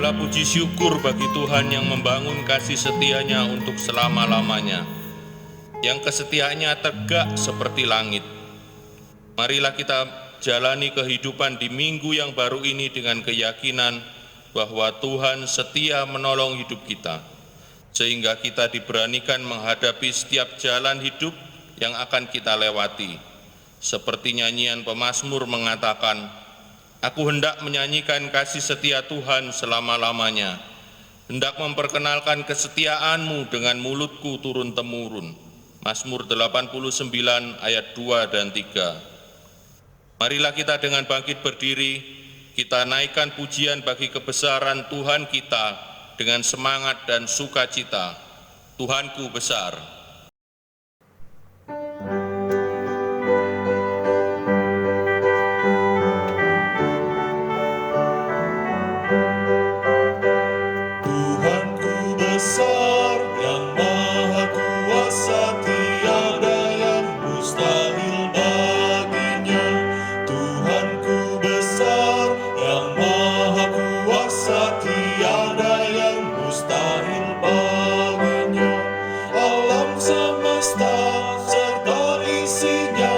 Segala puji syukur bagi Tuhan yang membangun kasih setianya untuk selama-lamanya, yang kesetiaannya tegak seperti langit. Marilah kita jalani kehidupan di minggu yang baru ini dengan keyakinan bahwa Tuhan setia menolong hidup kita, sehingga kita diberanikan menghadapi setiap jalan hidup yang akan kita lewati. Seperti nyanyian pemazmur mengatakan, "Aku hendak menyanyikan kasih setia Tuhan selama-lamanya, hendak memperkenalkan kesetiaan-Mu dengan mulutku turun-temurun." Mazmur 89 ayat 2 dan 3. Marilah kita dengan bangkit berdiri, kita naikkan pujian bagi kebesaran Tuhan kita dengan semangat dan sukacita. Tuhanku besar. Besar yang maha kuasa, tiada yang mustahil baginya. Tuhanku besar yang maha kuasa, tiada yang mustahil baginya. Alam semesta serta isinya,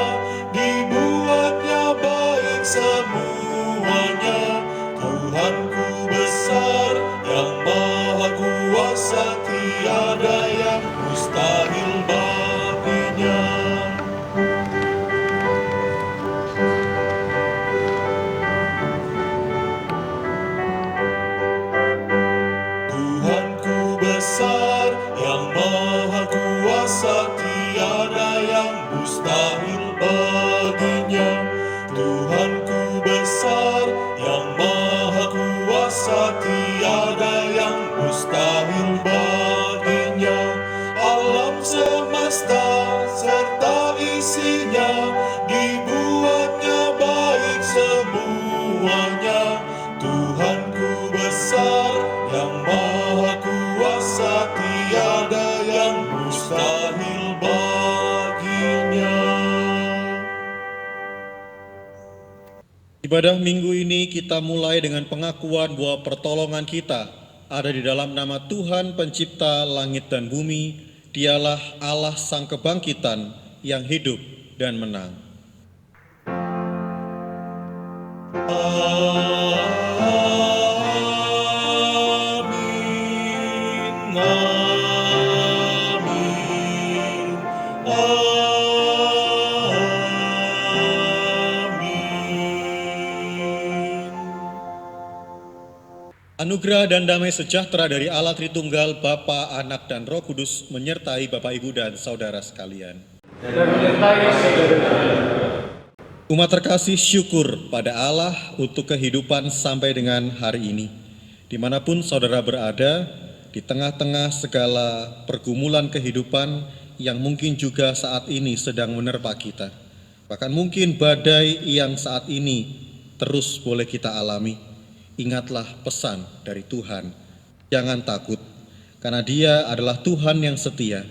dibuatnya baik semuanya. Tuhanku besar yang maha kuasa, tiada yang mustahil baginya. Tuhanku besar yang maha kuasa, tiada yang mustahil baginya. Tuhanku besar yang maha kuasa, tiada yang mustahil baginya. Alam semesta serta isinya, dibuatnya baik semuanya. Tuhanku besar yang maha kuasa, tiada yang mustahil baginya. Ibadah minggu ini kita mulai dengan pengakuan bahwa pertolongan kita ada di dalam nama Tuhan pencipta langit dan bumi. Dialah Allah sang kebangkitan yang hidup dan menang. Amin, amin, amin. Anugerah dan damai sejahtera dari Allah Tritunggal, Bapa, Anak, dan Roh Kudus menyertai Bapak, Ibu, dan saudara sekalian. Umat terkasih, syukur pada Allah untuk kehidupan sampai dengan hari ini. Dimanapun saudara berada, di tengah-tengah segala pergumulan kehidupan yang mungkin juga saat ini sedang menerpa kita. Bahkan mungkin badai yang saat ini terus boleh kita alami. Ingatlah pesan dari Tuhan, jangan takut, karena Dia adalah Tuhan yang setia.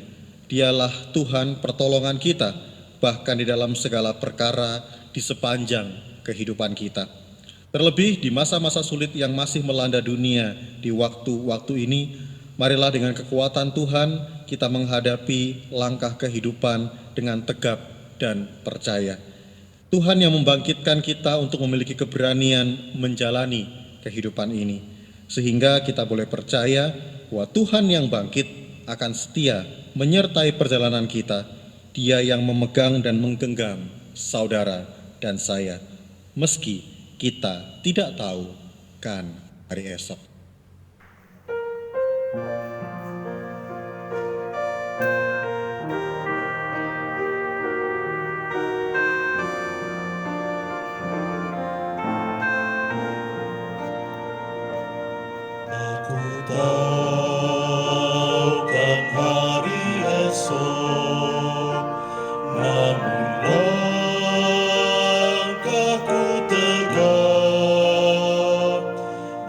Dialah Tuhan pertolongan kita, bahkan di dalam segala perkara di sepanjang kehidupan kita. Terlebih di masa-masa sulit yang masih melanda dunia di waktu-waktu ini, marilah dengan kekuatan Tuhan kita menghadapi langkah kehidupan dengan tegap dan percaya. Tuhan yang membangkitkan kita untuk memiliki keberanian menjalani kehidupan ini, sehingga kita boleh percaya bahwa Tuhan yang bangkit akan setia menyertai perjalanan kita. Dia yang memegang dan menggenggam saudara dan saya, meski kita tidak tahu kan hari esok. Aku tahu kan hari esok, namun langkahku tegak,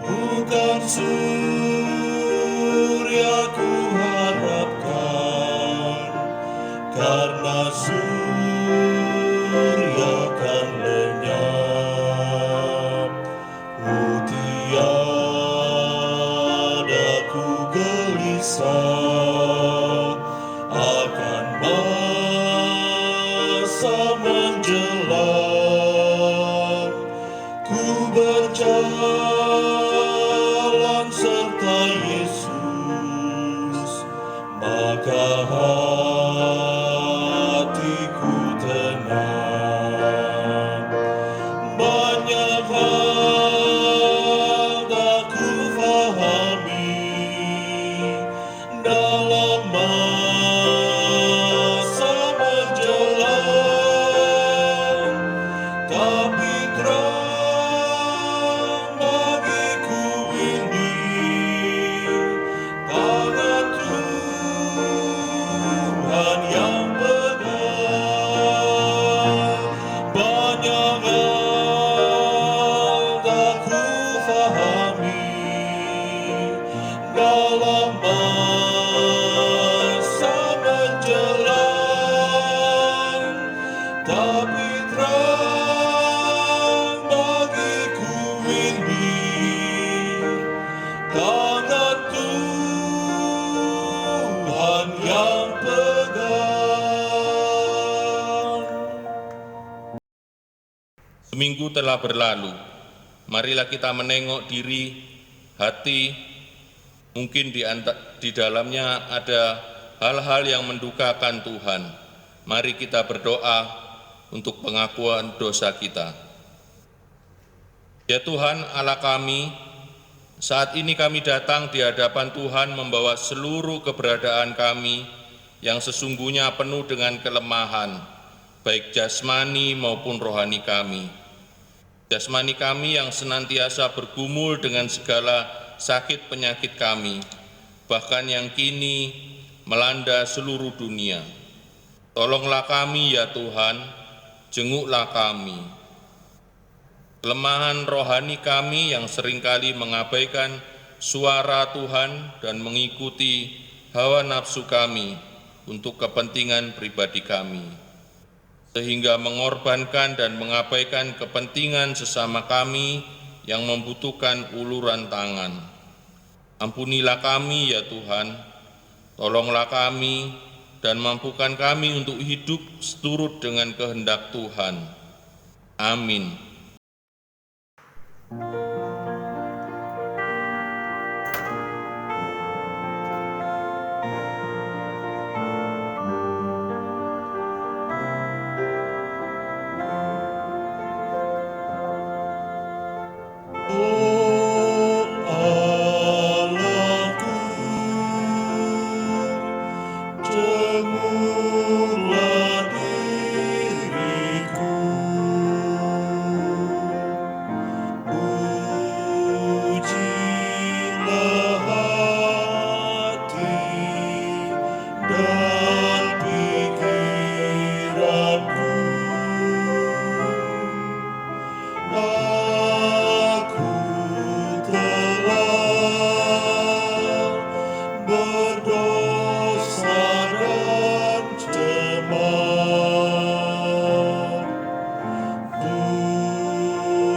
bukan surya ku harapkan, karena surya kan lenyap. Tiada tapi terang bagiku ini tangan Tuhan yang pegang. Seminggu telah berlalu, marilah kita menengok diri, hati, mungkin di dalamnya ada hal-hal yang mendukakan Tuhan. Mari kita berdoa untuk pengakuan dosa kita. Ya Tuhan Allah kami, saat ini kami datang di hadapan Tuhan membawa seluruh keberadaan kami yang sesungguhnya penuh dengan kelemahan, baik jasmani maupun rohani kami. Jasmani kami yang senantiasa bergumul dengan segala sakit penyakit kami, bahkan yang kini melanda seluruh dunia. Tolonglah kami ya Tuhan, jenguklah kami. Kelemahan rohani kami yang seringkali mengabaikan suara Tuhan dan mengikuti hawa nafsu kami untuk kepentingan pribadi kami, sehingga mengorbankan dan mengabaikan kepentingan sesama kami yang membutuhkan uluran tangan. Ampunilah kami ya Tuhan, tolonglah kami dan mampukan kami untuk hidup seturut dengan kehendak Tuhan. Amin. Oh Allahku, jenguklah diriku, ujilah hati dan pikiranku. Aku telah berdosa dan cemar.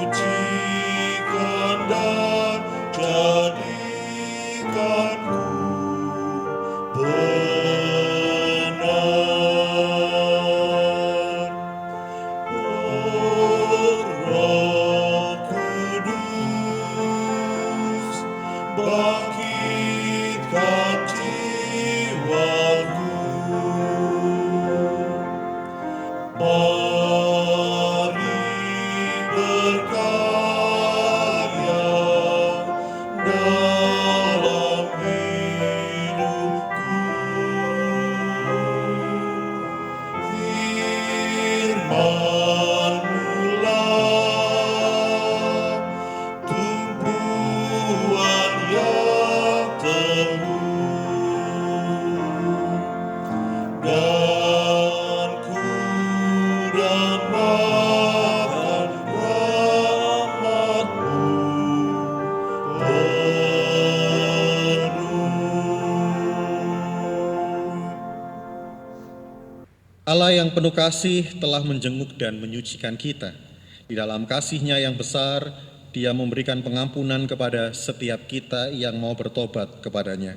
Sucikan dan jadikanku benar. Roh Kudus, bangkitkan jiwaku. Mari berkarya dalam hidupku. Firman-Mulah tumpuan yang teguh, dan ku dambakan rahmat-Mu penuh. Allah yang penuh kasih telah menjenguk dan menyucikan kita. Di dalam kasih-Nya yang besar, Dia memberikan pengampunan kepada setiap kita yang mau bertobat kepadanya.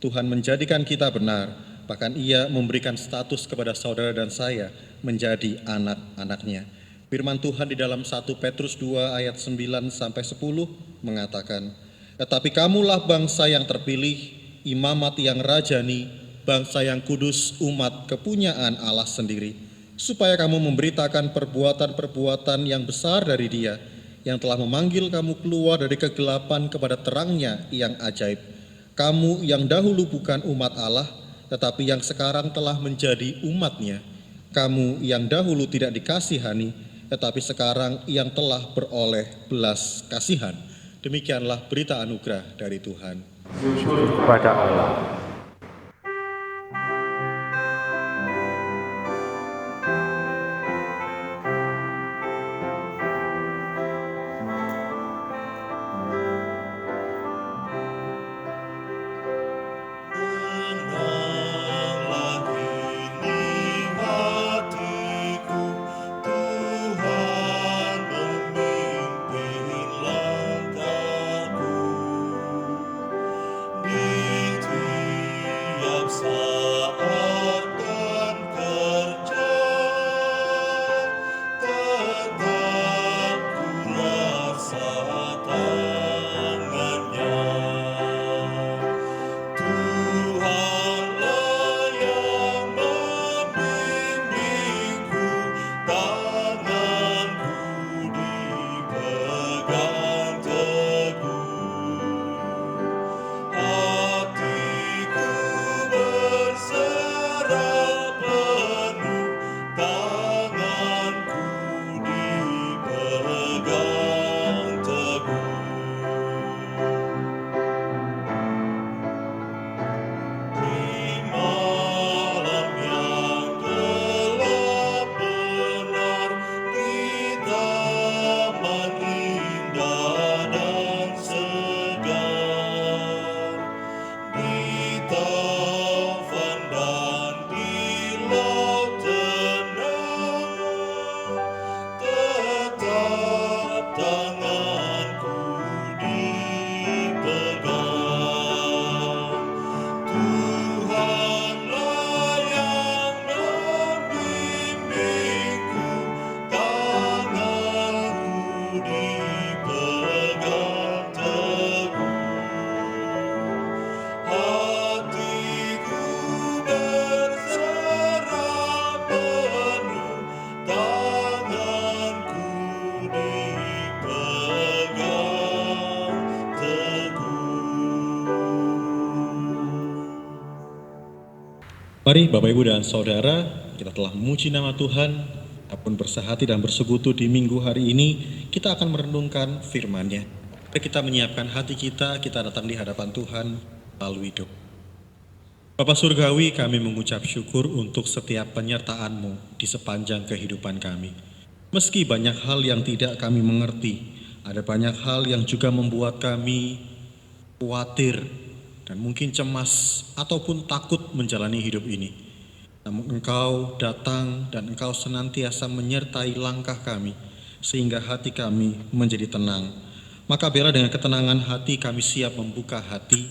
Tuhan menjadikan kita benar, bahkan Ia memberikan status kepada saudara dan saya menjadi anak-anak-Nya. Firman Tuhan di dalam 1 Petrus 2 ayat 9-10 mengatakan, "Tetapi kamulah bangsa yang terpilih, imamat yang rajani, bangsa yang kudus, umat kepunyaan Allah sendiri, supaya kamu memberitakan perbuatan-perbuatan yang besar dari Dia, yang telah memanggil kamu keluar dari kegelapan kepada terang-Nya yang ajaib. Kamu yang dahulu bukan umat Allah, tetapi yang sekarang telah menjadi umat-Nya. Kamu yang dahulu tidak dikasihani, tetapi sekarang yang telah beroleh belas kasihan." Demikianlah berita anugerah dari Tuhan. Syukur kepada Allah. Tenanglah kini hatiku, Mari Bapak Ibu dan Saudara, kita telah memuji nama Tuhan, apapun bersehati dan bersekutu di minggu hari ini, kita akan merenungkan firman-Nya. Mari kita menyiapkan hati kita datang di hadapan Tuhan melalui doa. Bapa Surgawi, kami mengucap syukur untuk setiap penyertaan-Mu di sepanjang kehidupan kami. Meski banyak hal yang tidak kami mengerti, ada banyak hal yang juga membuat kami khawatir dan mungkin cemas ataupun takut menjalani hidup ini. Namun Engkau datang dan Engkau senantiasa menyertai langkah kami sehingga hati kami menjadi tenang. Maka biarlah dengan ketenangan hati kami siap membuka hati,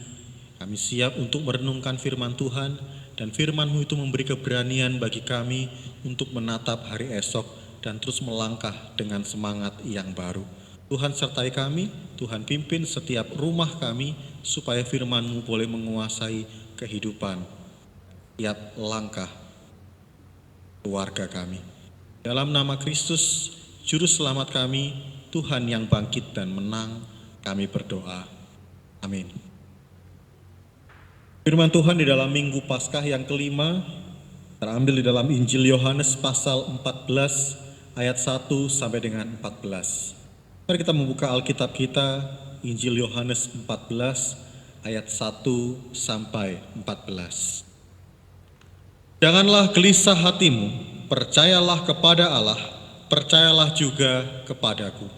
kami siap untuk merenungkan firman Tuhan, dan firman-Mu itu memberi keberanian bagi kami untuk menatap hari esok dan terus melangkah dengan semangat yang baru. Tuhan sertai kami, Tuhan pimpin setiap rumah kami, supaya firman-Mu boleh menguasai kehidupan setiap langkah keluarga kami. Dalam nama Kristus, Juru Selamat kami, Tuhan yang bangkit dan menang, kami berdoa. Amin. Firman Tuhan di dalam Minggu Paskah yang kelima, terambil di dalam Injil Yohanes pasal 14, ayat 1 sampai dengan 14. Mari kita membuka Alkitab kita, Injil Yohanes 14, ayat 1 sampai 14. Janganlah gelisah hatimu, percayalah kepada Allah, percayalah juga kepadaku.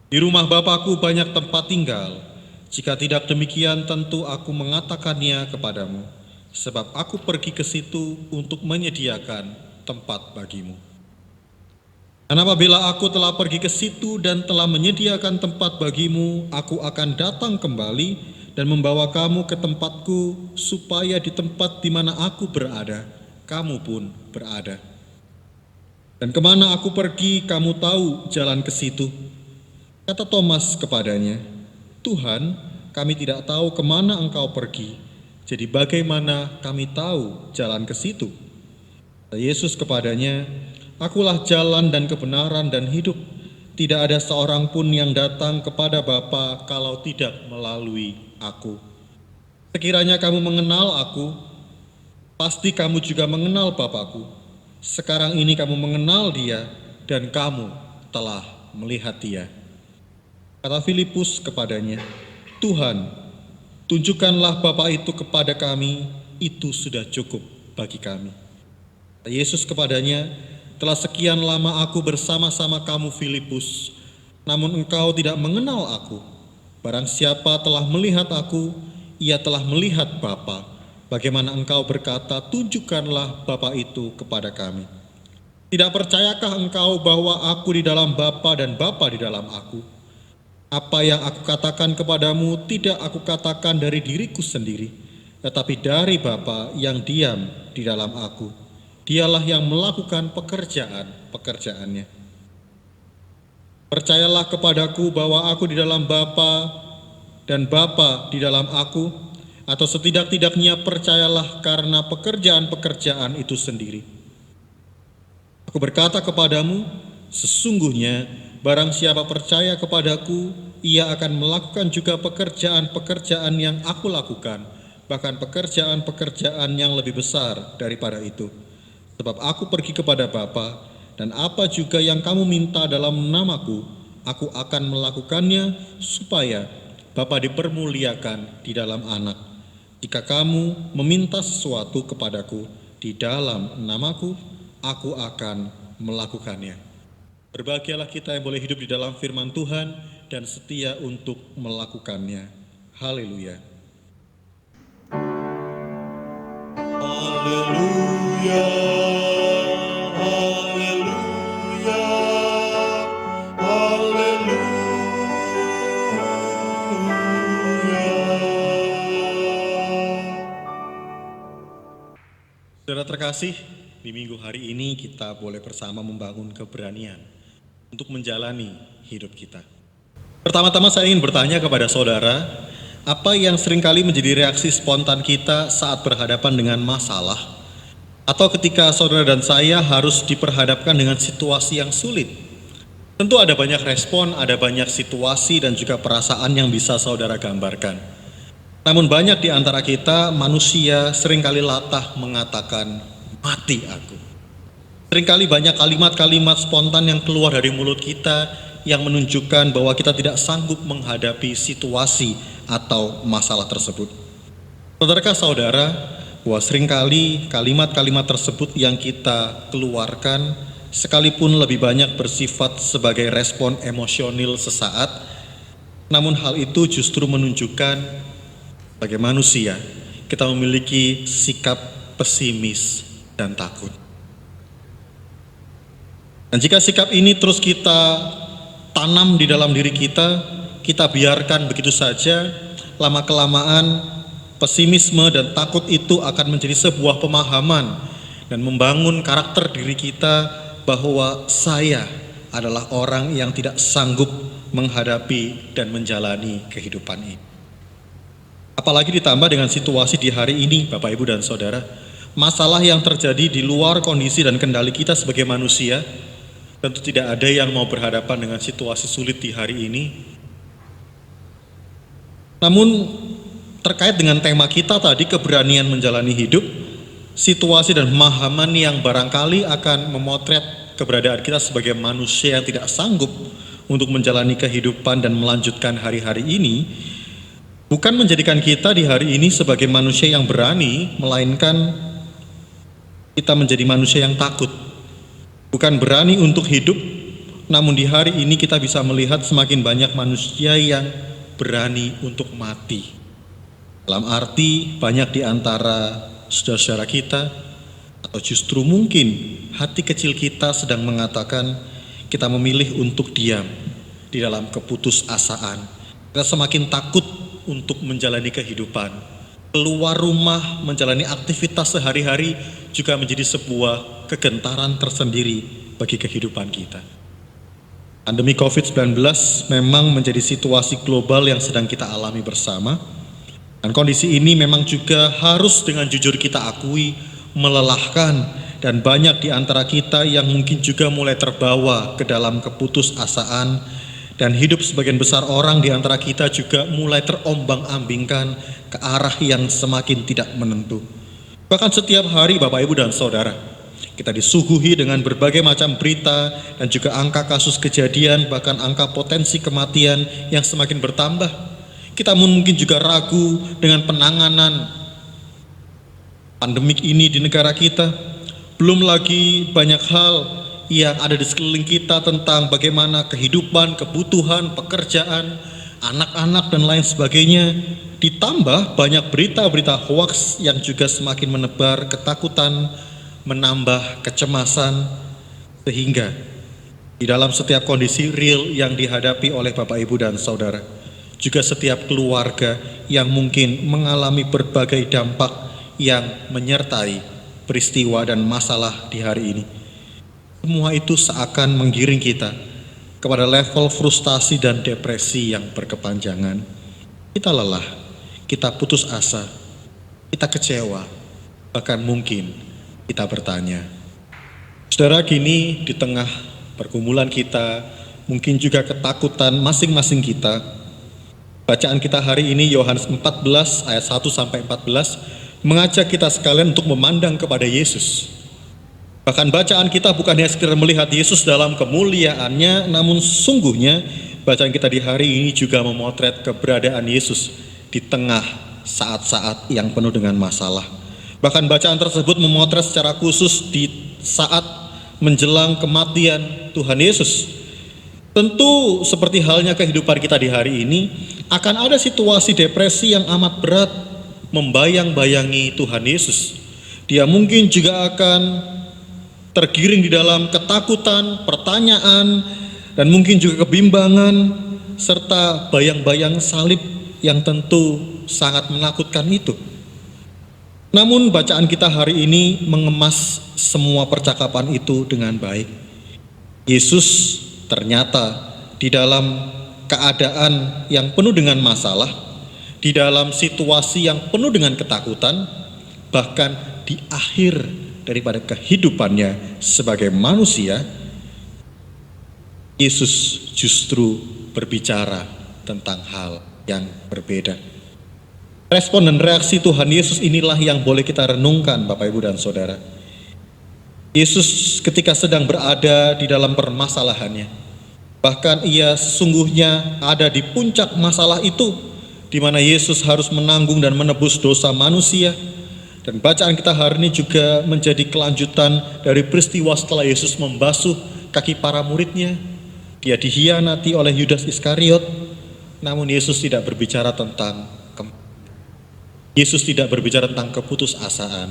Di rumah Bapa-Ku banyak tempat tinggal, jika tidak demikian tentu aku mengatakannya kepadamu, sebab aku pergi ke situ untuk menyediakan tempat bagimu. Dan apabila aku telah pergi ke situ dan telah menyediakan tempat bagimu, aku akan datang kembali dan membawa kamu ke tempatku, supaya di tempat di mana aku berada, kamu pun berada. Dan kemana aku pergi, kamu tahu jalan ke situ. Kata Thomas kepadanya, Tuhan, kami tidak tahu kemana Engkau pergi, jadi bagaimana kami tahu jalan ke situ? Kata Yesus kepadanya, Akulah jalan dan kebenaran dan hidup. Tidak ada seorang pun yang datang kepada Bapa kalau tidak melalui aku. Sekiranya kamu mengenal aku, pasti kamu juga mengenal Bapa-Ku. Sekarang ini kamu mengenal Dia dan kamu telah melihat Dia. Kata Filipus kepadanya, Tuhan, tunjukkanlah Bapa itu kepada kami, itu sudah cukup bagi kami. Kata Yesus kepadanya, telah sekian lama aku bersama-sama kamu Filipus, namun engkau tidak mengenal aku. Barang siapa telah melihat aku, ia telah melihat Bapa. Bagaimana engkau berkata, tunjukkanlah Bapa itu kepada kami. Tidak percayakah engkau bahwa aku di dalam Bapa dan Bapa di dalam aku? Apa yang aku katakan kepadamu tidak aku katakan dari diriku sendiri, tetapi dari Bapa yang diam di dalam aku. Dialah yang melakukan pekerjaan-pekerjaannya. Percayalah kepadaku bahwa aku di dalam Bapa dan Bapa di dalam aku, atau setidak-tidaknya percayalah karena pekerjaan-pekerjaan itu sendiri. Aku berkata kepadamu, sesungguhnya barang siapa percaya kepadaku, ia akan melakukan juga pekerjaan-pekerjaan yang aku lakukan, bahkan pekerjaan-pekerjaan yang lebih besar daripada itu. Sebab aku pergi kepada Bapa, dan apa juga yang kamu minta dalam namaku, aku akan melakukannya, supaya Bapa dipermuliakan di dalam Anak. Jika kamu meminta sesuatu kepadaku di dalam namaku, aku akan melakukannya. Berbahagialah kita yang boleh hidup di dalam firman Tuhan dan setia untuk melakukannya. Haleluya. Haleluya, haleluya, haleluya. Saudara terkasih, di minggu hari ini kita boleh bersama membangun keberanian untuk menjalani hidup kita. Pertama-tama saya ingin bertanya kepada saudara, apa yang seringkali menjadi reaksi spontan kita saat berhadapan dengan masalah, atau ketika saudara dan saya harus diperhadapkan dengan situasi yang sulit? Tentu ada banyak respon, ada banyak situasi dan juga perasaan yang bisa saudara gambarkan. Namun banyak di antara kita manusia seringkali latah mengatakan, mati aku. Seringkali banyak kalimat-kalimat spontan yang keluar dari mulut kita yang menunjukkan bahwa kita tidak sanggup menghadapi situasi atau masalah tersebut. Saudarakah saudara, bahwa seringkali kalimat-kalimat tersebut yang kita keluarkan sekalipun lebih banyak bersifat sebagai respon emosional sesaat, namun hal itu justru menunjukkan sebagai manusia kita memiliki sikap pesimis dan takut. Dan jika sikap ini terus kita tanam di dalam diri kita, kita biarkan begitu saja, lama-kelamaan pesimisme dan takut itu akan menjadi sebuah pemahaman dan membangun karakter diri kita bahwa saya adalah orang yang tidak sanggup menghadapi dan menjalani kehidupan ini. Apalagi ditambah dengan situasi di hari ini, Bapak, Ibu, dan Saudara, masalah yang terjadi di luar kondisi dan kendali kita sebagai manusia, tentu tidak ada yang mau berhadapan dengan situasi sulit di hari ini. Namun terkait dengan tema kita tadi, keberanian menjalani hidup, situasi dan pemahaman yang barangkali akan memotret keberadaan kita sebagai manusia yang tidak sanggup untuk menjalani kehidupan dan melanjutkan hari-hari ini, bukan menjadikan kita di hari ini sebagai manusia yang berani, melainkan kita menjadi manusia yang takut. Bukan berani untuk hidup, namun di hari ini kita bisa melihat semakin banyak manusia yang berani untuk mati. Dalam arti banyak di antara saudara-saudara kita, atau justru mungkin hati kecil kita sedang mengatakan kita memilih untuk diam di dalam keputusasaan. Kita semakin takut untuk menjalani kehidupan. Keluar rumah, menjalani aktivitas sehari-hari juga menjadi sebuah kegentaran tersendiri bagi kehidupan kita. Pandemi COVID-19 memang menjadi situasi global yang sedang kita alami bersama. Dan kondisi ini memang juga harus dengan jujur kita akui melelahkan, dan banyak di antara kita yang mungkin juga mulai terbawa ke dalam keputusasaan, dan hidup sebagian besar orang di antara kita juga mulai terombang-ambingkan ke arah yang semakin tidak menentu. Bahkan setiap hari, Bapak, Ibu, dan Saudara, kita disuguhi dengan berbagai macam berita dan juga angka kasus kejadian, bahkan angka potensi kematian yang semakin bertambah. Kita mungkin juga ragu dengan penanganan pandemik ini di negara kita. Belum lagi banyak hal yang ada di sekeliling kita tentang bagaimana kehidupan, kebutuhan, pekerjaan, anak-anak, dan lain sebagainya. Ditambah banyak berita-berita hoaks yang juga semakin menebar ketakutan, menambah kecemasan, sehingga di dalam setiap kondisi real yang dihadapi oleh Bapak, Ibu, dan Saudara, juga setiap keluarga yang mungkin mengalami berbagai dampak yang menyertai peristiwa dan masalah di hari ini. Semua itu seakan menggiring kita kepada level frustasi dan depresi yang berkepanjangan. Kita lelah, kita putus asa, kita kecewa, bahkan mungkin kita bertanya. Saudara, kini di tengah pergumulan kita, mungkin juga ketakutan masing-masing kita, bacaan kita hari ini Yohanes 14 ayat 1-14 mengajak kita sekalian untuk memandang kepada Yesus. Bahkan bacaan kita bukan hanya sekedar melihat Yesus dalam kemuliaannya, namun sungguhnya bacaan kita di hari ini juga memotret keberadaan Yesus di tengah saat-saat yang penuh dengan masalah. Bahkan bacaan tersebut memotret secara khusus di saat menjelang kematian Tuhan Yesus. Tentu seperti halnya kehidupan kita di hari ini, akan ada situasi depresi yang amat berat membayang-bayangi Tuhan Yesus. Dia mungkin juga akan tergiring di dalam ketakutan, pertanyaan, dan mungkin juga kebimbangan, serta bayang-bayang salib yang tentu sangat menakutkan itu. Namun bacaan kita hari ini mengemas semua percakapan itu dengan baik. Yesus ternyata di dalam keadaan yang penuh dengan masalah, di dalam situasi yang penuh dengan ketakutan, bahkan di akhir daripada kehidupannya sebagai manusia, Yesus justru berbicara tentang hal yang berbeda. Respon dan reaksi Tuhan Yesus inilah yang boleh kita renungkan, Bapak, Ibu, dan Saudara. Yesus ketika sedang berada di dalam permasalahannya, bahkan ia sesungguhnya ada di puncak masalah itu, di mana Yesus harus menanggung dan menebus dosa manusia. Dan bacaan kita hari ini juga menjadi kelanjutan dari peristiwa setelah Yesus membasuh kaki para muridnya. Dia dikhianati oleh Yudas Iskariot, namun Yesus tidak berbicara tentang keputusasaan,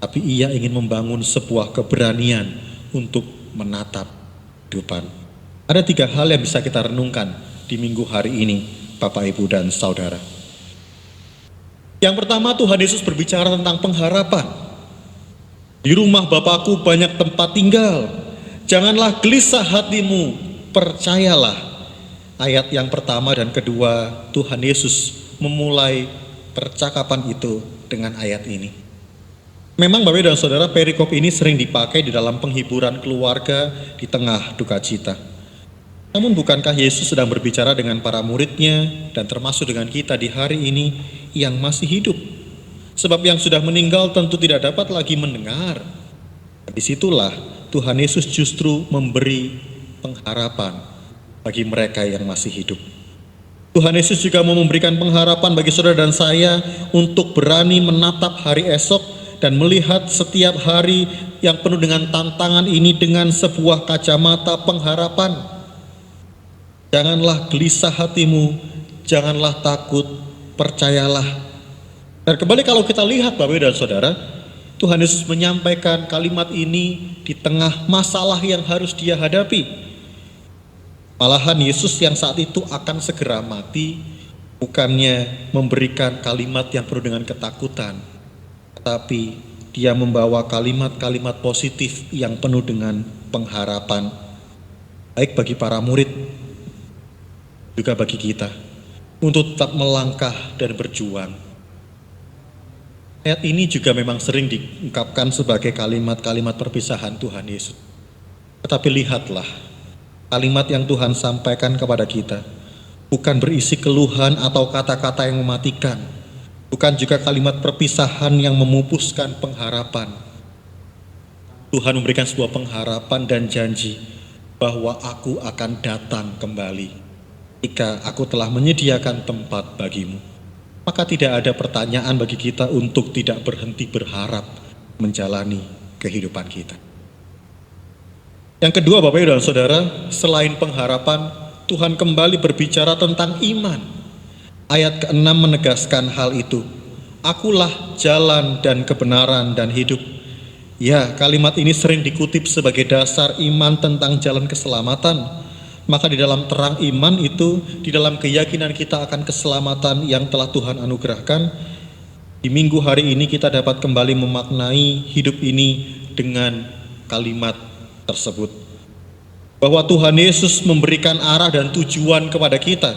tapi ia ingin membangun sebuah keberanian untuk menatap kehidupan. Ada 3 hal yang bisa kita renungkan di minggu hari ini, Bapak, Ibu, dan Saudara. Yang pertama, Tuhan Yesus berbicara tentang pengharapan. Di rumah Bapakku banyak tempat tinggal, janganlah gelisah hatimu, percayalah. Ayat yang pertama dan kedua, Tuhan Yesus memulai percakapan itu dengan ayat ini. Memang Bapak dan Saudara, perikop ini sering dipakai di dalam penghiburan keluarga di tengah duka cita. Namun bukankah Yesus sedang berbicara dengan para muridnya dan termasuk dengan kita di hari ini yang masih hidup? Sebab yang sudah meninggal tentu tidak dapat lagi mendengar. Disitulah Tuhan Yesus justru memberi pengharapan bagi mereka yang masih hidup. Tuhan Yesus juga mau memberikan pengharapan bagi saudara dan saya untuk berani menatap hari esok dan melihat setiap hari yang penuh dengan tantangan ini dengan sebuah kacamata pengharapan. Janganlah gelisah hatimu, janganlah takut, percayalah. Dan kembali kalau kita lihat Bapak dan Saudara, Tuhan Yesus menyampaikan kalimat ini di tengah masalah yang harus dia hadapi. Malahan Yesus yang saat itu akan segera mati, bukannya memberikan kalimat yang penuh dengan ketakutan, tetapi dia membawa kalimat-kalimat positif yang penuh dengan pengharapan, baik bagi para murid, juga bagi kita, untuk tetap melangkah dan berjuang. Ayat ini juga memang sering diungkapkan sebagai kalimat-kalimat perpisahan Tuhan Yesus. Tetapi lihatlah, kalimat yang Tuhan sampaikan kepada kita bukan berisi keluhan atau kata-kata yang mematikan, bukan juga kalimat perpisahan yang memupuskan pengharapan. Tuhan memberikan sebuah pengharapan dan janji bahwa aku akan datang kembali jika aku telah menyediakan tempat bagimu. Maka tidak ada pertanyaan bagi kita untuk tidak berhenti berharap menjalani kehidupan kita. Yang kedua Bapak Ibu dan Saudara, selain pengharapan, Tuhan kembali berbicara tentang iman. Ayat ke-6 menegaskan hal itu. Akulah jalan dan kebenaran dan hidup. Ya, kalimat ini sering dikutip sebagai dasar iman tentang jalan keselamatan. Maka di dalam terang iman itu, di dalam keyakinan kita akan keselamatan yang telah Tuhan anugerahkan, di minggu hari ini kita dapat kembali memaknai hidup ini dengan kalimat tersebut. Bahwa Tuhan Yesus memberikan arah dan tujuan kepada kita.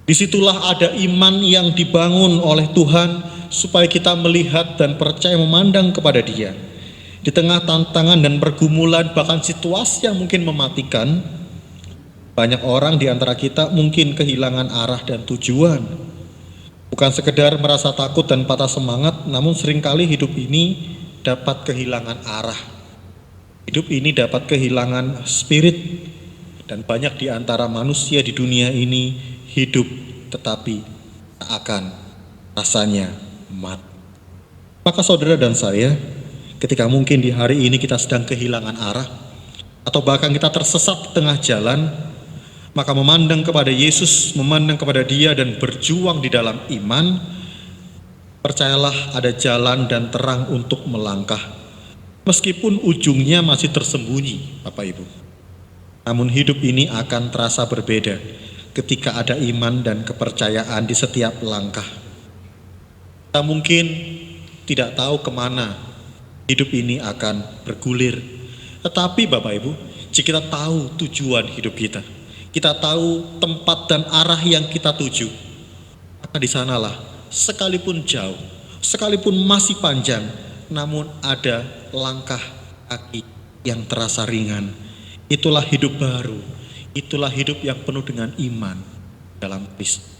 Disitulah ada iman yang dibangun oleh Tuhan supaya kita melihat dan percaya memandang kepada Dia. Di tengah tantangan dan pergumulan bahkan situasi yang mungkin mematikan, banyak orang di antara kita mungkin kehilangan arah dan tujuan. Bukan sekedar merasa takut dan patah semangat, namun seringkali hidup ini dapat kehilangan arah. Hidup ini dapat kehilangan spirit. Dan banyak di antara manusia di dunia ini hidup tetapi tak akan rasanya mati. Maka saudara dan saya, ketika mungkin di hari ini kita sedang kehilangan arah, atau bahkan kita tersesat di tengah jalan, maka memandang kepada Yesus, memandang kepada Dia dan berjuang di dalam iman, percayalah ada jalan dan terang untuk melangkah. Meskipun ujungnya masih tersembunyi, Bapak Ibu. Namun hidup ini akan terasa berbeda ketika ada iman dan kepercayaan di setiap langkah. Kita mungkin tidak tahu kemana hidup ini akan bergulir. Tetapi Bapak Ibu, jika kita tahu tujuan hidup kita, kita tahu tempat dan arah yang kita tuju, maka di sanalah sekalipun jauh, sekalipun masih panjang, namun ada langkah kaki yang terasa ringan. Itulah hidup baru, itulah hidup yang penuh dengan iman dalam Kristus.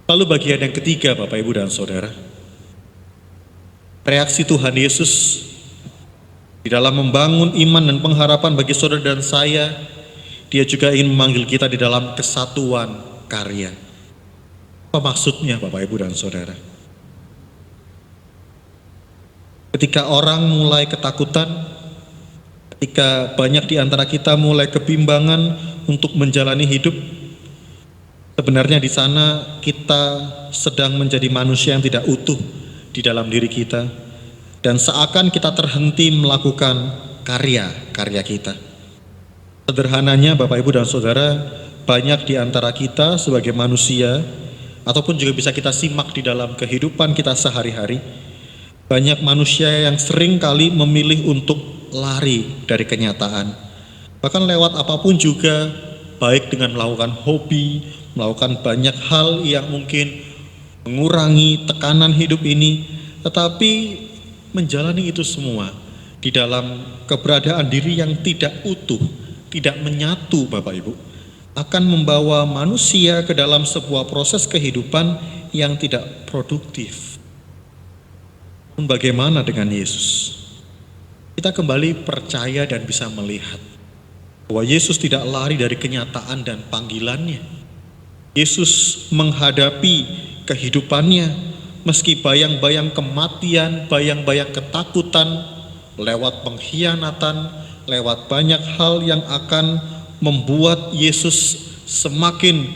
Lalu bagian yang ketiga, Bapak, Ibu, dan Saudara, reaksi Tuhan Yesus di dalam membangun iman dan pengharapan bagi saudara dan saya, dia juga ingin memanggil kita di dalam kesatuan karya. Apa maksudnya, Bapak, Ibu, dan Saudara? Ketika orang mulai ketakutan, ketika banyak di antara kita mulai kebimbangan untuk menjalani hidup, sebenarnya di sana kita sedang menjadi manusia yang tidak utuh di dalam diri kita, dan seakan kita terhenti melakukan karya-karya kita. Sederhananya, Bapak, Ibu, dan Saudara, banyak di antara kita sebagai manusia, ataupun juga bisa kita simak di dalam kehidupan kita sehari-hari, banyak manusia yang sering kali memilih untuk lari dari kenyataan. Bahkan lewat apapun juga, baik dengan melakukan hobi, melakukan banyak hal yang mungkin mengurangi tekanan hidup ini, tetapi menjalani itu semua di dalam keberadaan diri yang tidak utuh, tidak menyatu, Bapak, Ibu, akan membawa manusia ke dalam sebuah proses kehidupan yang tidak produktif. Bagaimana dengan Yesus? Kita kembali percaya dan bisa melihat bahwa Yesus tidak lari dari kenyataan dan panggilannya. Yesus menghadapi kehidupannya meski bayang-bayang kematian, bayang-bayang ketakutan, lewat pengkhianatan, lewat banyak hal yang akan membuat Yesus semakin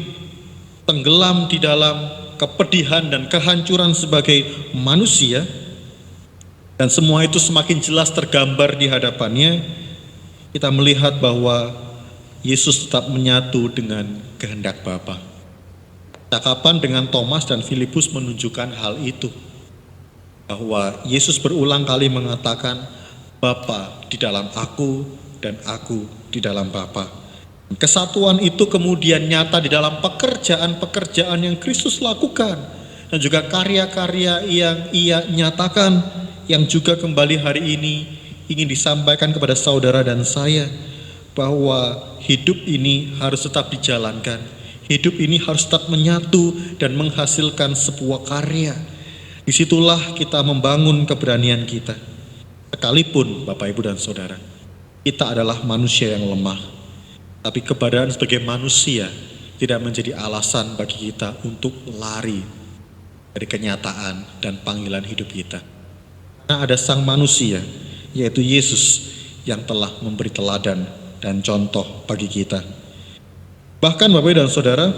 tenggelam di dalam kepedihan dan kehancuran sebagai manusia. Dan semua itu semakin jelas tergambar di hadapannya. Kita melihat bahwa Yesus tetap menyatu dengan kehendak Bapa. Cakapan dengan Thomas dan Filipus menunjukkan hal itu. Bahwa Yesus berulang kali mengatakan, Bapa di dalam aku dan aku di dalam Bapa. Kesatuan itu kemudian nyata di dalam pekerjaan-pekerjaan yang Kristus lakukan. Dan juga karya-karya yang ia nyatakan, yang juga kembali hari ini ingin disampaikan kepada saudara dan saya, bahwa hidup ini harus tetap dijalankan, hidup ini harus tetap menyatu dan menghasilkan sebuah karya. Disitulah kita membangun keberanian kita. Sekalipun Bapak, Ibu, dan Saudara, kita adalah manusia yang lemah, tapi keberadaan sebagai manusia tidak menjadi alasan bagi kita untuk lari dari kenyataan dan panggilan hidup kita. Karena ada sang manusia, yaitu Yesus, yang telah memberi teladan dan contoh bagi kita. Bahkan Bapak, Ibu, dan Saudara,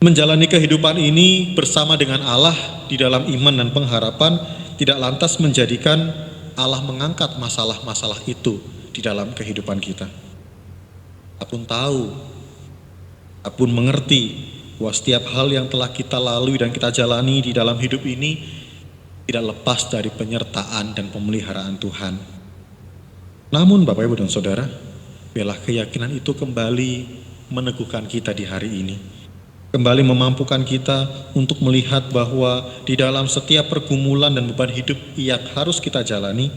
menjalani kehidupan ini bersama dengan Allah di dalam iman dan pengharapan tidak lantas menjadikan Allah mengangkat masalah-masalah itu di dalam kehidupan kita. Kita pun tahu, kita pun mengerti bahwa setiap hal yang telah kita lalui dan kita jalani di dalam hidup ini tidak lepas dari penyertaan dan pemeliharaan Tuhan. Namun Bapak, Ibu, dan Saudara, biarlah keyakinan itu kembali meneguhkan kita di hari ini. Kembali memampukan kita untuk melihat bahwa di dalam setiap pergumulan dan beban hidup yang harus kita jalani,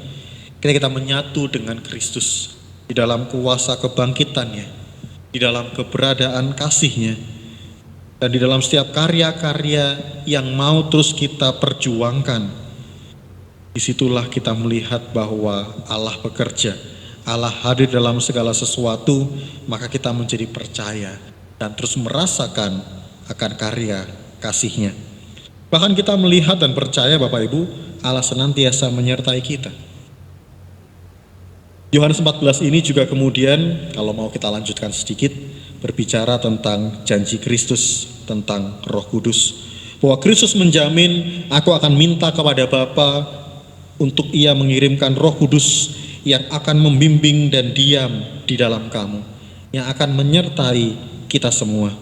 kita menyatu dengan Kristus di dalam kuasa kebangkitannya, di dalam keberadaan kasih-Nya, dan di dalam setiap karya-karya yang mau terus kita perjuangkan. Disitulah kita melihat bahwa Allah bekerja, Allah hadir dalam segala sesuatu, maka kita menjadi percaya dan terus merasakan akan karya kasih-Nya. Bahkan kita melihat dan percaya, Bapak, Ibu, Allah senantiasa menyertai kita. Yohanes 14 ini juga kemudian, kalau mau kita lanjutkan sedikit, berbicara tentang janji Kristus, tentang Roh Kudus. Bahwa Kristus menjamin, aku akan minta kepada Bapa untuk Ia mengirimkan Roh Kudus yang akan membimbing dan diam di dalam kamu, yang akan menyertai kita semua.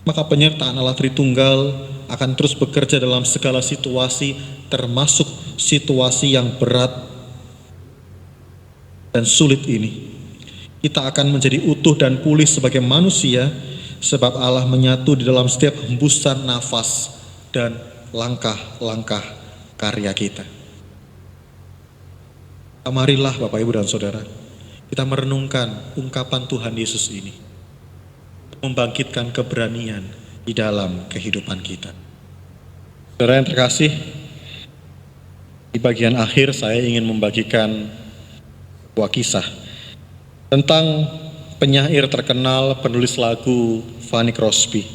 Maka penyertaan Allah Tritunggal akan terus bekerja dalam segala situasi, termasuk situasi yang berat dan sulit ini. Kita akan menjadi utuh dan pulih sebagai manusia, sebab Allah menyatu di dalam setiap hembusan nafas dan langkah-langkah karya kita. Marilah Bapak, Ibu, dan Saudara, kita merenungkan ungkapan Tuhan Yesus ini, membangkitkan keberanian di dalam kehidupan kita. Saudara yang terkasih, di bagian akhir saya ingin membagikan sebuah kisah tentang penyair terkenal, penulis lagu Fanny Crosby.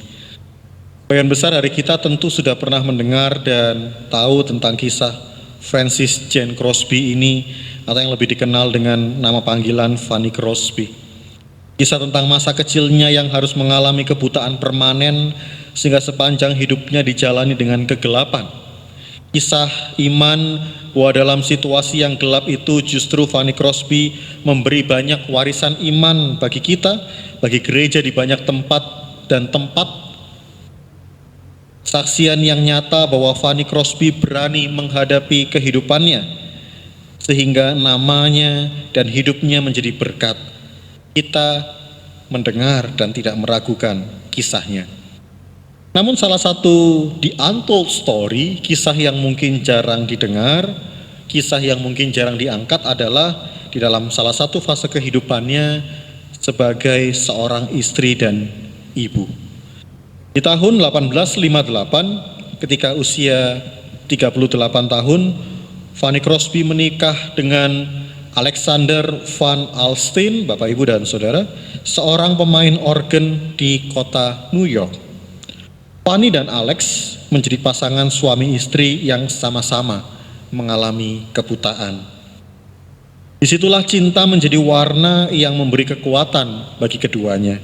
Sebagian besar dari kita tentu sudah pernah mendengar dan tahu tentang kisah Frances Jane Crosby ini, atau yang lebih dikenal dengan nama panggilan Fanny Crosby. Kisah tentang masa kecilnya yang harus mengalami kebutaan permanen sehingga sepanjang hidupnya dijalani dengan kegelapan. Kisah iman bahwa dalam situasi yang gelap itu justru Fanny Crosby memberi banyak warisan iman bagi kita, bagi gereja di banyak tempat dan tempat. Saksian yang nyata bahwa Fanny Crosby berani menghadapi kehidupannya sehingga namanya dan hidupnya menjadi berkat. Kita mendengar dan tidak meragukan kisahnya. Namun salah satu the untold story, kisah yang mungkin jarang didengar, kisah yang mungkin jarang diangkat adalah di dalam salah satu fase kehidupannya sebagai seorang istri dan ibu. Di tahun 1858, ketika usia 38 tahun, Fanny Crosby menikah dengan Alexander Van Alstyne, Bapak Ibu dan Saudara, seorang pemain organ di kota New York. Fanny dan Alex menjadi pasangan suami istri yang sama-sama mengalami kebutaan. Disitulah cinta menjadi warna yang memberi kekuatan bagi keduanya.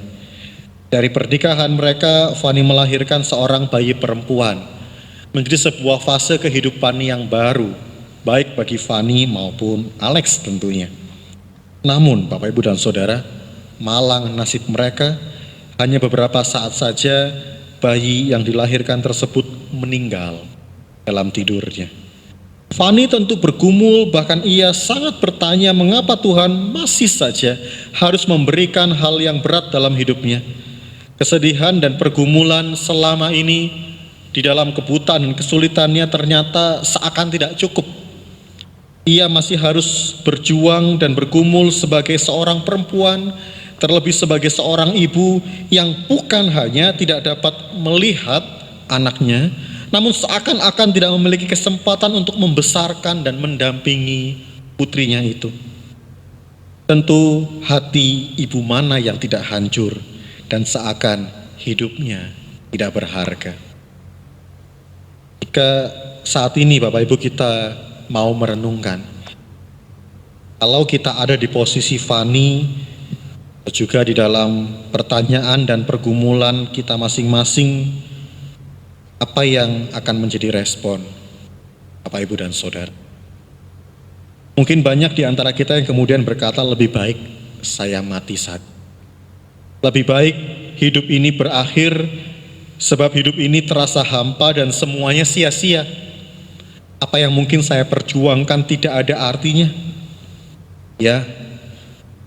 Dari pernikahan mereka, Fanny melahirkan seorang bayi perempuan, menjadi sebuah fase kehidupan yang baru, baik bagi Fanny maupun Alex tentunya. Namun Bapak Ibu dan Saudara, malang nasib mereka, hanya beberapa saat saja bayi yang dilahirkan tersebut meninggal dalam tidurnya. Fanny tentu bergumul, bahkan ia sangat bertanya mengapa Tuhan masih saja harus memberikan hal yang berat dalam hidupnya. Kesedihan dan pergumulan selama ini di dalam kebutaan dan kesulitannya ternyata seakan tidak cukup. Ia masih harus berjuang dan bergumul sebagai seorang perempuan, terlebih sebagai seorang ibu yang bukan hanya tidak dapat melihat anaknya, namun seakan-akan tidak memiliki kesempatan untuk membesarkan dan mendampingi putrinya itu. Tentu hati ibu mana yang tidak hancur dan seakan hidupnya tidak berharga. Jika saat ini Bapak Ibu kita mau merenungkan, kalau kita ada di posisi Fanny, juga di dalam pertanyaan dan pergumulan kita masing-masing, apa yang akan menjadi respon Bapak Ibu dan Saudara? Mungkin banyak di antara kita yang kemudian berkata, lebih baik saya mati saja. Lebih baik hidup ini berakhir, sebab hidup ini terasa hampa dan semuanya sia-sia. Apa yang mungkin saya perjuangkan tidak ada artinya. Ya,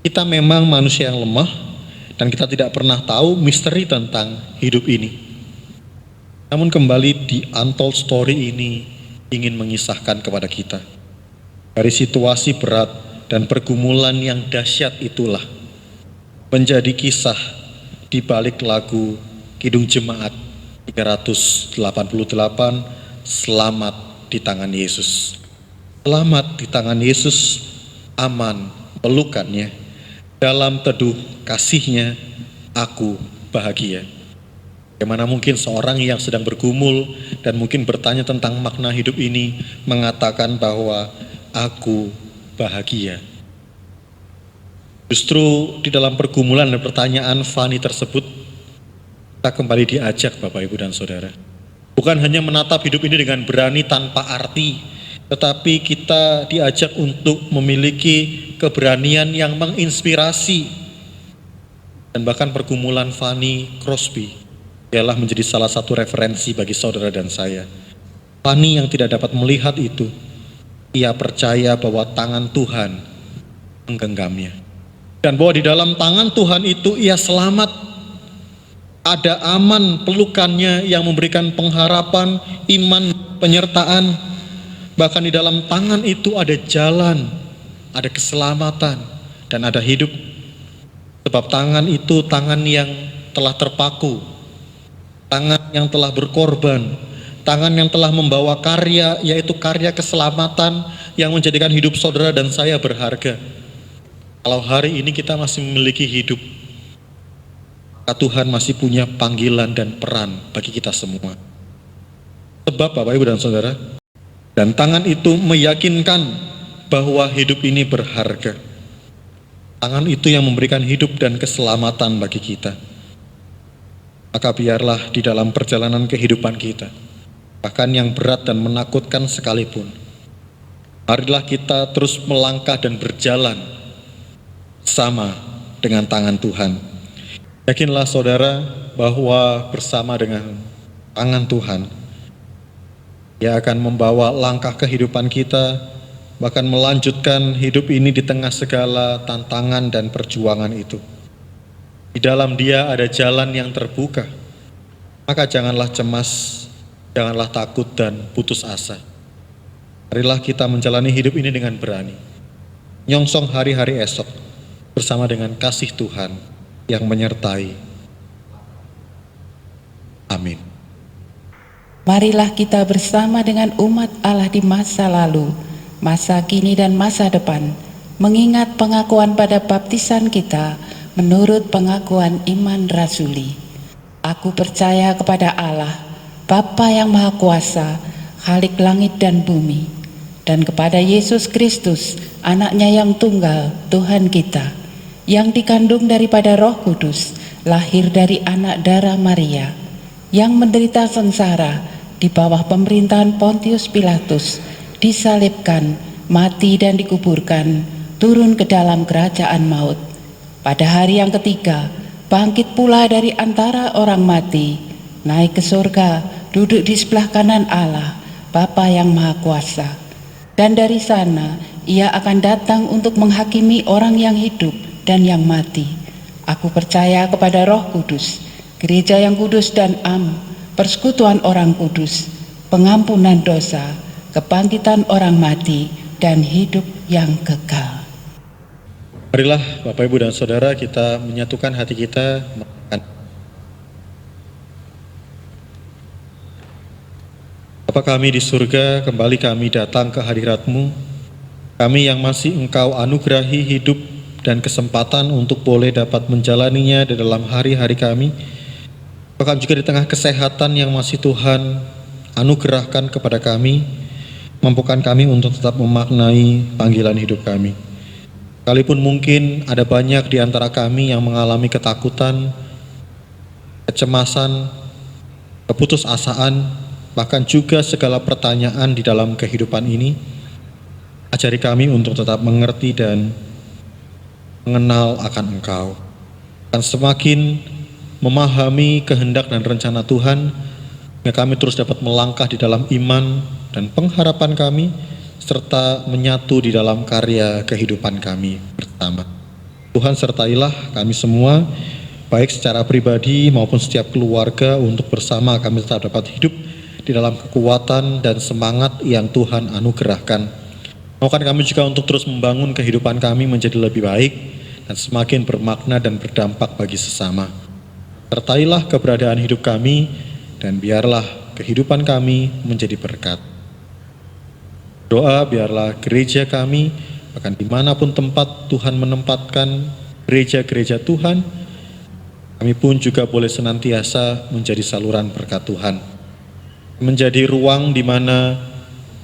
kita memang manusia yang lemah dan kita tidak pernah tahu misteri tentang hidup ini. Namun kembali di untold story ini ingin mengisahkan kepada kita, dari situasi berat dan pergumulan yang dahsyat itulah menjadi kisah di balik lagu Kidung Jemaat 388, Selamat di tangan Yesus. Selamat di tangan Yesus, aman pelukannya, dalam teduh kasihnya aku bahagia. Bagaimana mungkin seorang yang sedang bergumul dan mungkin bertanya tentang makna hidup ini mengatakan bahwa aku bahagia. Justru di dalam pergumulan dan pertanyaan Fanny tersebut, kita kembali diajak Bapak Ibu dan Saudara, bukan hanya menatap hidup ini dengan berani tanpa arti, tetapi kita diajak untuk memiliki keberanian yang menginspirasi. Dan bahkan pergumulan Fanny Crosby ialah menjadi salah satu referensi bagi saudara dan saya. Fanny yang tidak dapat melihat itu, ia percaya bahwa tangan Tuhan menggenggamnya. Dan bahwa di dalam tangan Tuhan itu ia selamat. Ada aman pelukannya yang memberikan pengharapan, iman, penyertaan. Bahkan di dalam tangan itu ada jalan, ada keselamatan, dan ada hidup. Sebab tangan itu tangan yang telah terpaku tangan yang telah berkorban, tangan yang telah membawa karya, yaitu karya keselamatan yang menjadikan hidup saudara dan saya berharga. Kalau hari ini kita masih memiliki hidup, maka Tuhan masih punya panggilan dan peran bagi kita semua. Sebab Bapak Ibu dan Saudara, dan tangan itu meyakinkan bahwa hidup ini berharga. Tangan itu yang memberikan hidup dan keselamatan bagi kita. Maka biarlah di dalam perjalanan kehidupan kita, bahkan yang berat dan menakutkan sekalipun, marilah kita terus melangkah dan berjalan sama dengan tangan Tuhan. Yakinlah saudara bahwa bersama dengan tangan Tuhan, Dia akan membawa langkah kehidupan kita, bahkan melanjutkan hidup ini di tengah segala tantangan dan perjuangan itu. Di dalam Dia ada jalan yang terbuka, maka janganlah cemas, janganlah takut dan putus asa. Marilah kita menjalani hidup ini dengan berani, nyongsong hari-hari esok bersama dengan kasih Tuhan yang menyertai. Amin. Marilah kita bersama dengan umat Allah di masa lalu, masa kini dan masa depan, mengingat pengakuan pada baptisan kita menurut pengakuan iman rasuli. Aku percaya kepada Allah, Bapa yang Maha Kuasa, Khalik langit dan bumi, dan kepada Yesus Kristus, anaknya yang tunggal, Tuhan kita, yang dikandung daripada Roh Kudus, lahir dari anak darah Maria, yang menderita sengsara di bawah pemerintahan Pontius Pilatus, disalibkan, mati dan dikuburkan, turun ke dalam kerajaan maut. Pada hari yang ketiga, bangkit pula dari antara orang mati, naik ke surga, duduk di sebelah kanan Allah, Bapa yang Maha Kuasa. Dan dari sana, Ia akan datang untuk menghakimi orang yang hidup dan yang mati. Aku percaya kepada Roh Kudus, gereja yang kudus dan persekutuan orang kudus, pengampunan dosa, kebangkitan orang mati, dan hidup yang kekal. Marilah Bapak Ibu dan Saudara, kita menyatukan hati kita. Bapa kami di surga, kembali kami datang ke hadirat-Mu. Kami yang masih Engkau anugerahi hidup dan kesempatan untuk boleh dapat menjalaninya di dalam hari-hari kami, bahkan juga di tengah kesehatan yang masih Tuhan anugerahkan kepada kami, mampukan kami untuk tetap memaknai panggilan hidup kami. Sekalipun mungkin ada banyak di antara kami yang mengalami ketakutan, kecemasan, keputusasaan, bahkan juga segala pertanyaan di dalam kehidupan ini, ajari kami untuk tetap mengerti dan mengenal akan Engkau, dan semakin memahami kehendak dan rencana Tuhan, sehingga kami terus dapat melangkah di dalam iman dan pengharapan kami, serta menyatu di dalam karya kehidupan kami bersama. Tuhan sertailah kami semua, baik secara pribadi maupun setiap keluarga, untuk bersama kami tetap dapat hidup di dalam kekuatan dan semangat yang Tuhan anugerahkan. Maukan kami juga untuk terus membangun kehidupan kami menjadi lebih baik dan semakin bermakna dan berdampak bagi sesama. Sertailah keberadaan hidup kami, dan biarlah kehidupan kami menjadi berkat. Doa biarlah gereja kami, bahkan dimanapun tempat Tuhan menempatkan gereja-gereja Tuhan, kami pun juga boleh senantiasa menjadi saluran berkat Tuhan. Menjadi ruang di mana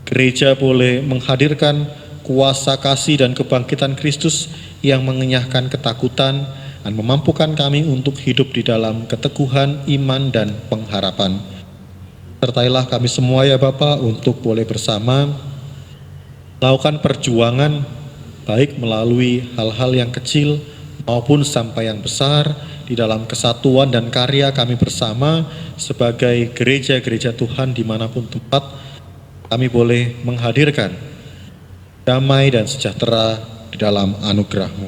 gereja boleh menghadirkan kuasa kasih dan kebangkitan Kristus yang mengenyahkan ketakutan, dan memampukan kami untuk hidup di dalam keteguhan iman dan pengharapan. Sertailah kami semua ya Bapa, untuk boleh bersama melakukan perjuangan, baik melalui hal-hal yang kecil maupun sampai yang besar, di dalam kesatuan dan karya kami bersama sebagai gereja-gereja Tuhan dimanapun tempat kami boleh menghadirkan damai dan sejahtera di dalam anugerah-Mu.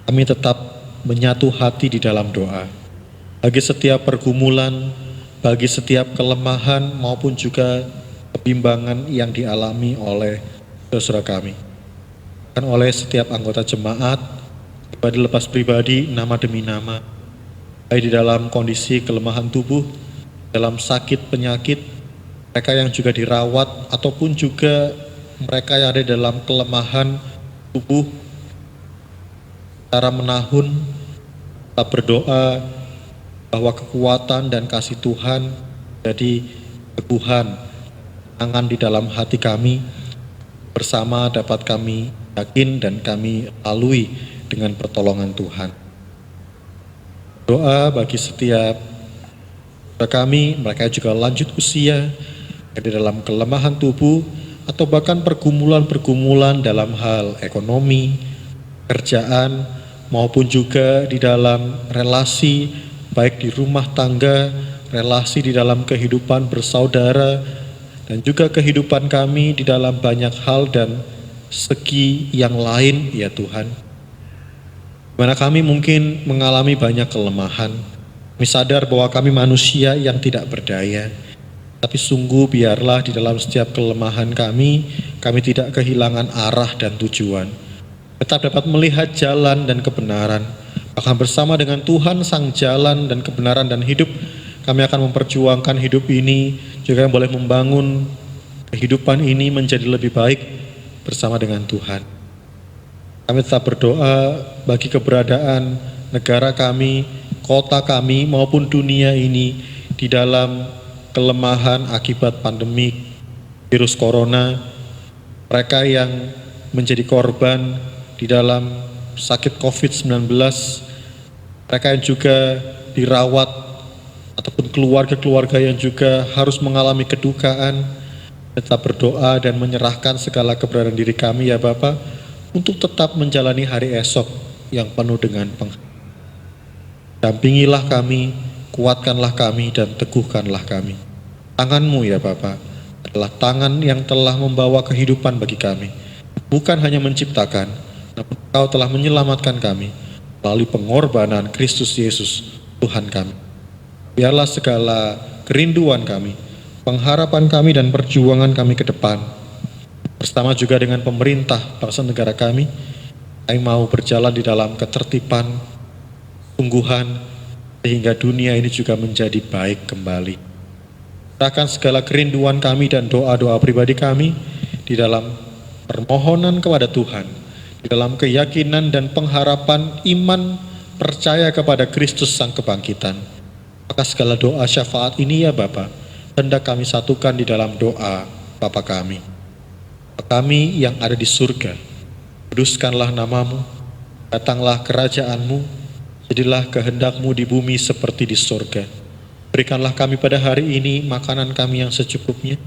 Kami tetap menyatu hati di dalam doa, bagi setiap pergumulan, bagi setiap kelemahan maupun juga kebimbangan yang dialami oleh saudara kami, dan oleh setiap anggota jemaat, pribadi lepas pribadi, nama demi nama. baik di dalam kondisi kelemahan tubuh, dalam sakit penyakit, mereka yang juga dirawat, ataupun juga mereka yang ada dalam kelemahan tubuh, cara menahun, kita berdoa bahwa kekuatan dan kasih Tuhan jadi teguhan, tangan di dalam hati kami, bersama dapat kami yakin dan kami lalui dengan pertolongan Tuhan. Doa bagi setiap kami, mereka juga lanjut usia, di dalam kelemahan tubuh, atau bahkan pergumulan-pergumulan dalam hal ekonomi, kerjaan, maupun juga di dalam relasi, baik di rumah tangga, relasi di dalam kehidupan bersaudara, dan juga kehidupan kami di dalam banyak hal dan segi yang lain, ya Tuhan. Di mana kami mungkin mengalami banyak kelemahan, kami sadar bahwa kami manusia yang tidak berdaya, tapi sungguh biarlah di dalam setiap kelemahan kami tidak kehilangan arah dan tujuan. Tetap dapat melihat jalan dan kebenaran, bahkan bersama dengan Tuhan sang jalan dan kebenaran dan hidup, kami akan memperjuangkan hidup ini, juga yang boleh membangun kehidupan ini menjadi lebih baik bersama dengan Tuhan. Kami tetap berdoa bagi keberadaan negara kami, kota kami, maupun dunia ini di dalam kelemahan akibat pandemi virus corona, mereka yang menjadi korban di dalam sakit COVID-19, mereka yang juga dirawat, ataupun keluarga-keluarga yang juga harus mengalami kedukaan, tetap berdoa dan menyerahkan segala keberadaan diri kami, ya Bapa, untuk tetap menjalani hari esok yang penuh dengan penghargaan. Dampingilah kami, kuatkanlah kami, dan teguhkanlah kami. Tangan-Mu, ya Bapa, adalah tangan yang telah membawa kehidupan bagi kami. Bukan hanya menciptakan, namun Engkau telah menyelamatkan kami melalui pengorbanan Kristus Yesus, Tuhan kami. Biarlah segala kerinduan kami, pengharapan kami, dan perjuangan kami ke depan, bersama juga dengan pemerintah bangsa negara kami mau berjalan di dalam ketertiban, sungguhan, sehingga dunia ini juga menjadi baik kembali. Serahkan segala kerinduan kami dan doa-doa pribadi kami di dalam permohonan kepada Tuhan, di dalam keyakinan dan pengharapan iman percaya kepada Kristus sang kebangkitan. Maka segala doa syafaat ini, ya Bapa, hendak kami satukan di dalam doa Bapa kami. Kami yang ada di surga, kuduskanlah nama-Mu, datanglah kerajaan-Mu, jadilah kehendak-Mu di bumi seperti di surga. Berikanlah kami pada hari ini makanan kami yang secukupnya.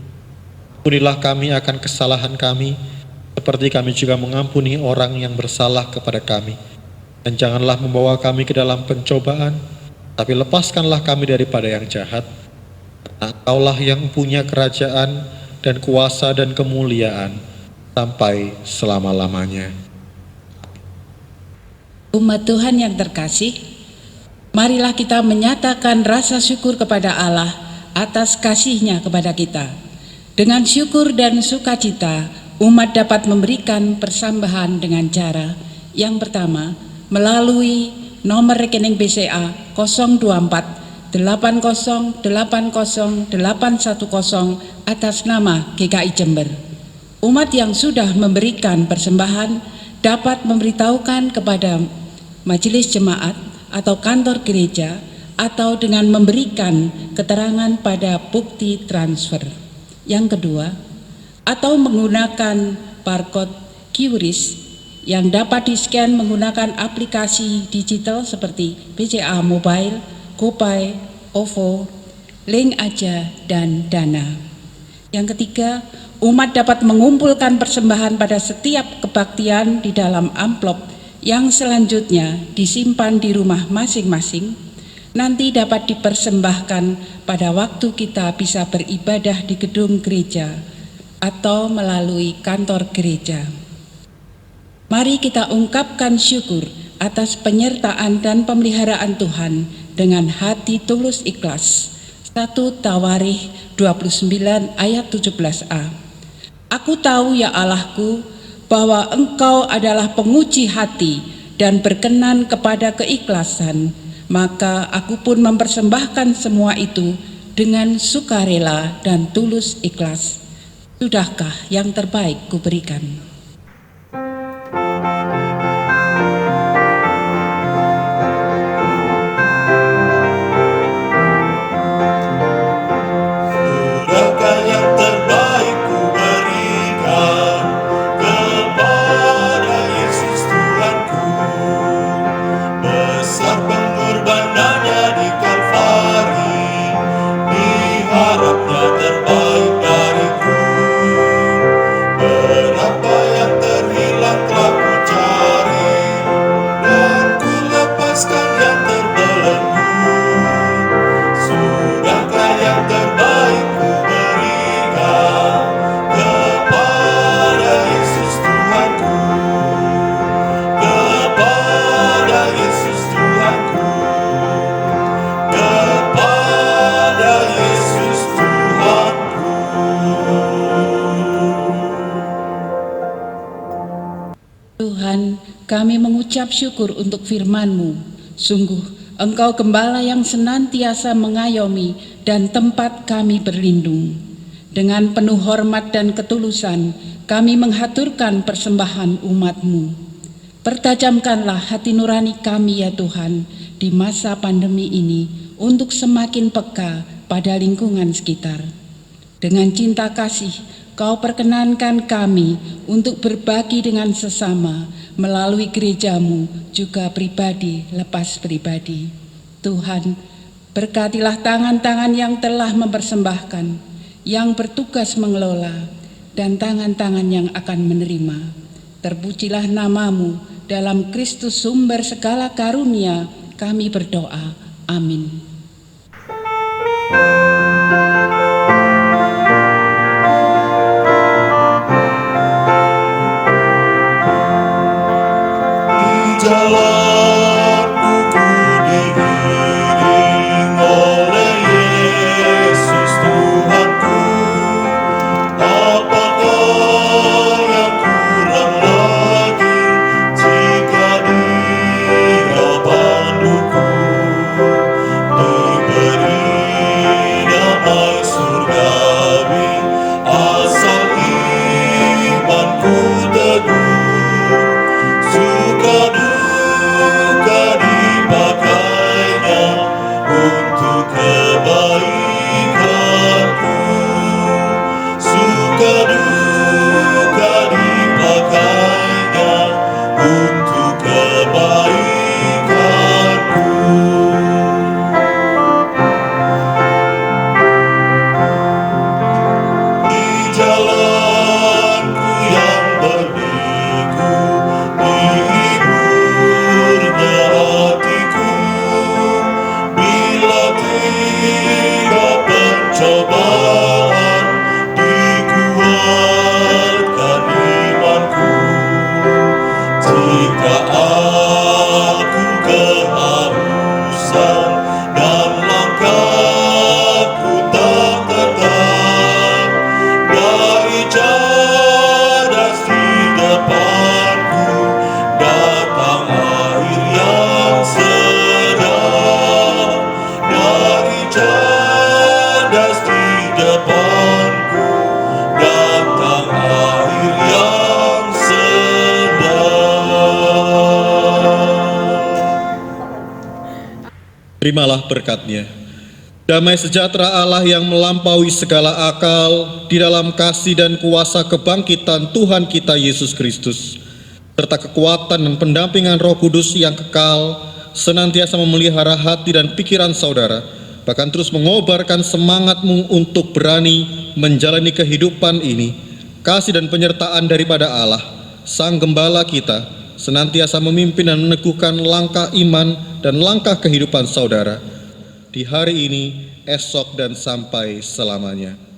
Ampunilah kami akan kesalahan kami, seperti kami juga mengampuni orang yang bersalah kepada kami. Dan janganlah membawa kami ke dalam pencobaan, tapi lepaskanlah kami daripada yang jahat. Karena Engkaulah yang punya kerajaan dan kuasa dan kemuliaan sampai selama-lamanya. Umat Tuhan yang terkasih, marilah kita menyatakan rasa syukur kepada Allah atas kasih-Nya kepada kita. Dengan syukur dan sukacita, umat dapat memberikan persembahan dengan cara yang pertama, melalui nomor rekening BCA 024 8080 810 atas nama GKI Jember. Umat yang sudah memberikan persembahan dapat memberitahukan kepada majelis jemaat atau kantor gereja, atau dengan memberikan keterangan pada bukti transfer. Yang kedua, atau menggunakan barcode QRIS yang dapat di-scan menggunakan aplikasi digital seperti BCA Mobile, GoPay, OVO, Link Aja, dan Dana. Yang ketiga, umat dapat mengumpulkan persembahan pada setiap kebaktian di dalam amplop yang selanjutnya disimpan di rumah masing-masing, nanti dapat dipersembahkan pada waktu kita bisa beribadah di gedung gereja atau melalui kantor gereja. Mari kita ungkapkan syukur atas penyertaan dan pemeliharaan Tuhan dengan hati tulus ikhlas. 1 Tawarikh 29 ayat 17a. Aku tahu, ya Allahku, bahwa Engkau adalah penguji hati dan berkenan kepada keikhlasan. maka aku pun mempersembahkan semua itu dengan sukarela dan tulus ikhlas. Sudahkah yang terbaik kuberikan? Sudahkah yang terbaik ku berikan kepada Yesus Tuhanku? Besar pengorbanannya di Kalvari, diharapnya terbaik dariku. Berapa yang terhilang telah ku cari, dan ku lepaskan yang terbelenggu. Sudahkah yang terbaik ku berikan kepada Yesus Tuhanku, kepada Yesus Tuhanku, kepada Yesus Tuhanku. Tuhan, kami mengucap syukur untuk firman-Mu. Sungguh, Engkau Gembala yang senantiasa mengayomi dan tempat kami berlindung. Dengan penuh hormat dan ketulusan, kami menghaturkan persembahan umat-Mu. Pertajamkanlah hati nurani kami ya Tuhan, di masa pandemi ini, untuk semakin peka pada lingkungan sekitar. Dengan cinta kasih, Kau perkenankan kami untuk berbagi dengan sesama melalui gereja-Mu, juga pribadi lepas pribadi. Tuhan, berkatilah tangan-tangan yang telah mempersembahkan, yang bertugas mengelola, dan tangan-tangan yang akan menerima. Terpujilah nama-Mu dalam Kristus sumber segala karunia, kami berdoa. Amin. Jalanku ku diiring oleh Yesus Tuhanku. Apakah yang kurang lagi jika Dia panduku? Diberi damai surgawi asal imanku teguh. Suka duka dipakainya untuk kebaikanku. Suka duka dipakainya untuk kebaikanku. Di jalanku yang berliku, dihiburnya hatiku. Bila tiba pencobaan, dikuatkan imanku. Jika aku kehausan dan langkahku tak tetap, dari cadas di depanku datang air yang sedap. Dari cadas di depanku datang air yang sedap. Terimalah berkat-Nya. Damai sejahtera Allah yang melampaui segala akal di dalam kasih dan kuasa kebangkitan Tuhan kita Yesus Kristus, serta kekuatan dan pendampingan Roh Kudus yang kekal, senantiasa memelihara hati dan pikiran saudara, bahkan terus mengobarkan semangatmu untuk berani menjalani kehidupan ini. Kasih dan penyertaan daripada Allah, Sang Gembala kita, senantiasa memimpin dan meneguhkan langkah iman dan langkah kehidupan saudara di hari ini, esok, dan sampai selamanya.